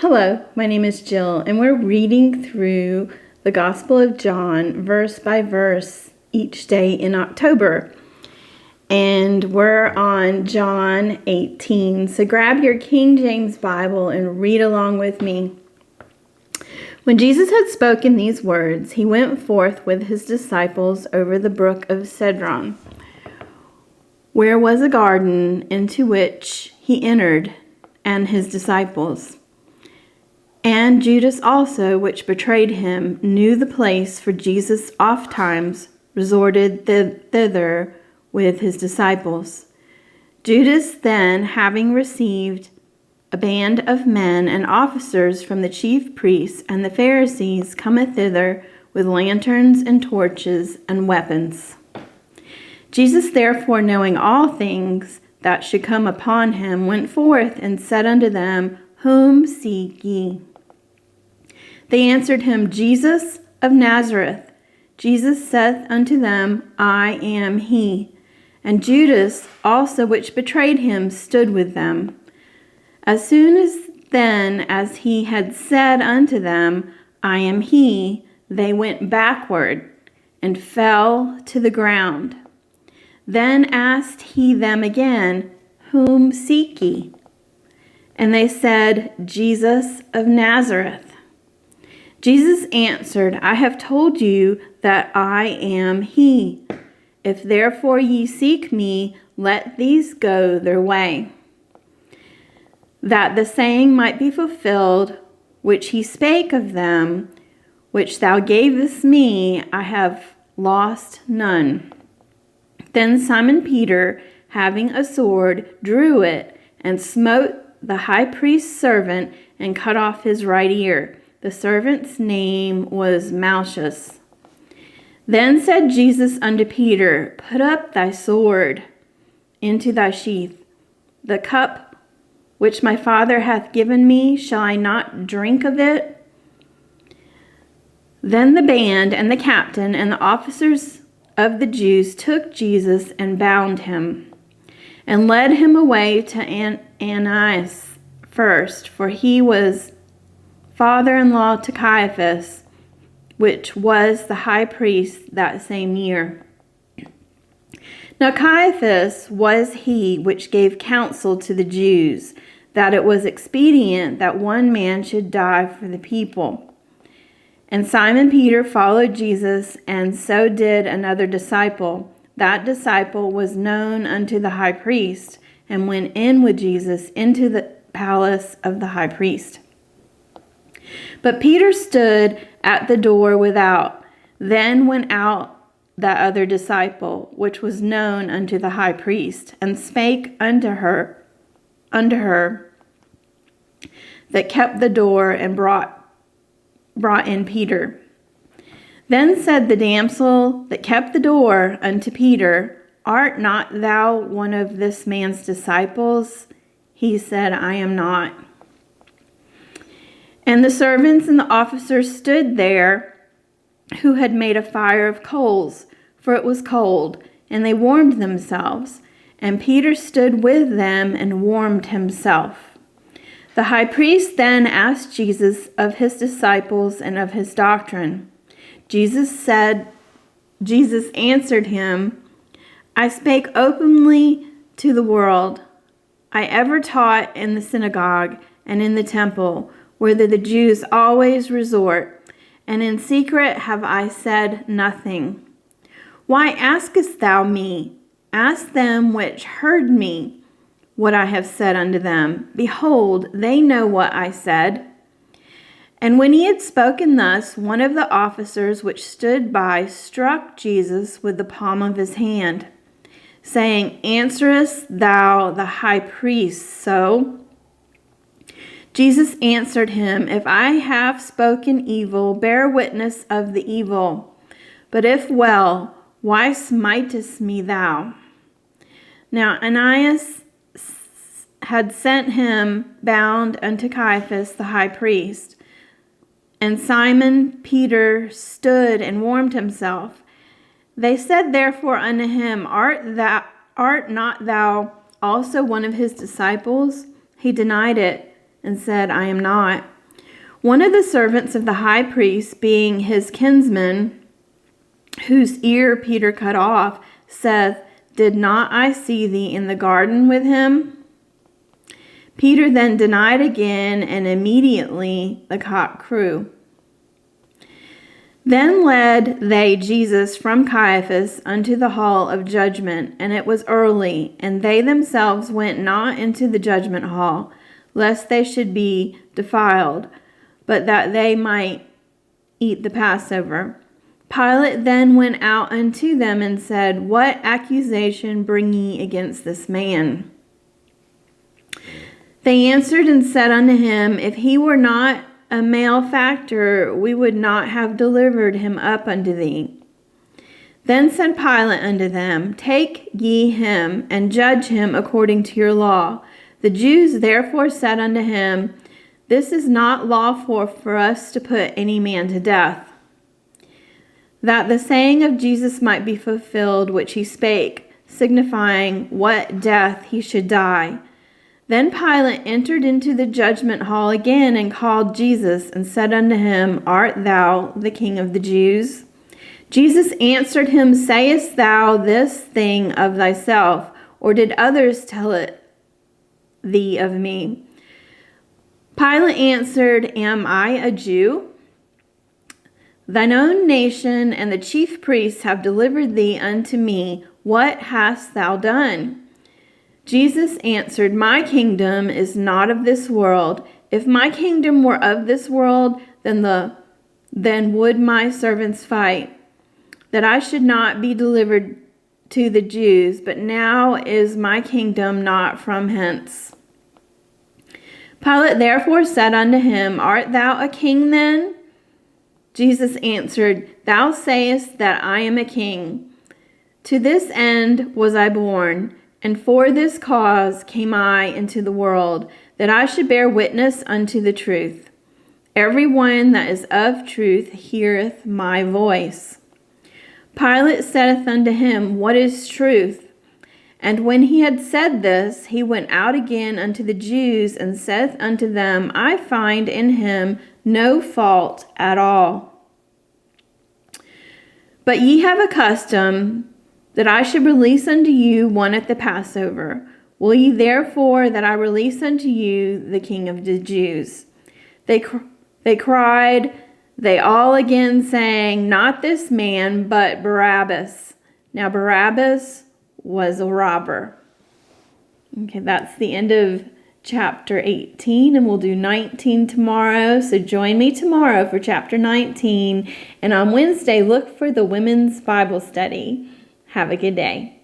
Hello, my name is Jill, and we're reading through the Gospel of John verse by verse each day in October. And we're on John 18. So grab your King James Bible and read along with me. When Jesus had spoken these words, he went forth with his disciples over the brook of Cedron, where was a garden into which he entered, and his disciples. And Judas also, which betrayed him, knew the place, for Jesus ofttimes resorted thither with his disciples. Judas then, having received a band of men and officers from the chief priests and the Pharisees, cometh thither with lanterns and torches and weapons. Jesus therefore, knowing all things that should come upon him, went forth and said unto them, Whom seek ye? They answered him, Jesus of Nazareth. Jesus saith unto them, I am he. And Judas also, which betrayed him, stood with them. As soon as he had said unto them, I am he, they went backward and fell to the ground. Then asked he them again, Whom seek ye? And they said, Jesus of Nazareth. Jesus answered, I have told you that I am he. If therefore ye seek me, let these go their way. That the saying might be fulfilled, which he spake of them, which thou gavest me, I have lost none. Then Simon Peter, having a sword, drew it, and smote the high priest's servant, and cut off his right ear. The servant's name was Malchus. Then said Jesus unto Peter, Put up thy sword into thy sheath. The cup which my Father hath given me, shall I not drink of it? Then the band and the captain and the officers of the Jews took Jesus and bound him, and led him away to Annas first, for he was father-in-law to Caiaphas, which was the high priest that same year. Now Caiaphas was he which gave counsel to the Jews, that it was expedient that one man should die for the people. And Simon Peter followed Jesus, and so did another disciple. That disciple was known unto the high priest, and went in with Jesus into the palace of the high priest. But Peter stood at the door without. Then went out that other disciple, which was known unto the high priest, and spake unto her that kept the door, and brought in Peter. Then said the damsel that kept the door unto Peter, Art not thou one of this man's disciples? He said, I am not. And the servants and the officers stood there, who had made a fire of coals, for it was cold, and they warmed themselves. And Peter stood with them and warmed himself. The high priest then asked Jesus of his disciples and of his doctrine. Jesus answered him, I spake openly to the world. I ever taught in the synagogue and in the temple, whither the Jews always resort, and in secret have I said nothing. Why askest thou me? Ask them which heard me what I have said unto them. Behold, they know what I said. And when he had spoken thus, one of the officers which stood by struck Jesus with the palm of his hand, saying, Answerest thou the high priest so? Jesus answered him, If I have spoken evil, bear witness of the evil. But if well, why smitest me thou? Now Ananias had sent him bound unto Caiaphas the high priest. And Simon Peter stood and warmed himself. They said therefore unto him, Art not thou also one of his disciples? He denied it, and said, I am not. One of the servants of the high priest, being his kinsman, whose ear Peter cut off, saith, Did not I see thee in the garden with him? Peter then denied again, and immediately the cock crew. Then led they Jesus from Caiaphas unto the hall of judgment, and it was early, and they themselves went not into the judgment hall, lest they should be defiled, but that they might eat the Passover. Pilate then went out unto them and said, What accusation bring ye against this man? They answered and said unto him, If he were not a malefactor, we would not have delivered him up unto thee. Then said Pilate unto them, Take ye him, and judge him according to your law. The Jews therefore said unto him, This is not lawful for us to put any man to death, that the saying of Jesus might be fulfilled which he spake, signifying what death he should die. Then Pilate entered into the judgment hall again, and called Jesus, and said unto him, Art thou the King of the Jews? Jesus answered him, Sayest thou this thing of thyself, or did others tell it thee of me? Pilate answered, Am I a Jew? Thine own nation and the chief priests have delivered thee unto me. What hast thou done? Jesus answered, My kingdom is not of this world. If my kingdom were of this world, then would my servants fight, that I should not be delivered to the Jews. But now is my kingdom not from hence. Pilate therefore said unto him, Art thou a king then? Jesus answered, Thou sayest that I am a king. To this end was I born, and for this cause came I into the world, that I should bear witness unto the truth. Every one that is of truth heareth my voice. Pilate saith unto him, What is truth? And when he had said this, he went out again unto the Jews, and saith unto them, I find in him no fault at all. But ye have a custom that I should release unto you one at the Passover. Will ye therefore that I release unto you the King of the Jews? They cried, they all again saying, Not this man, but Barabbas. Now Barabbas was a robber. Okay, that's the end of chapter 18, and we'll do 19 tomorrow. So join me tomorrow for chapter 19, and on Wednesday, look for the women's Bible study. Have a good day.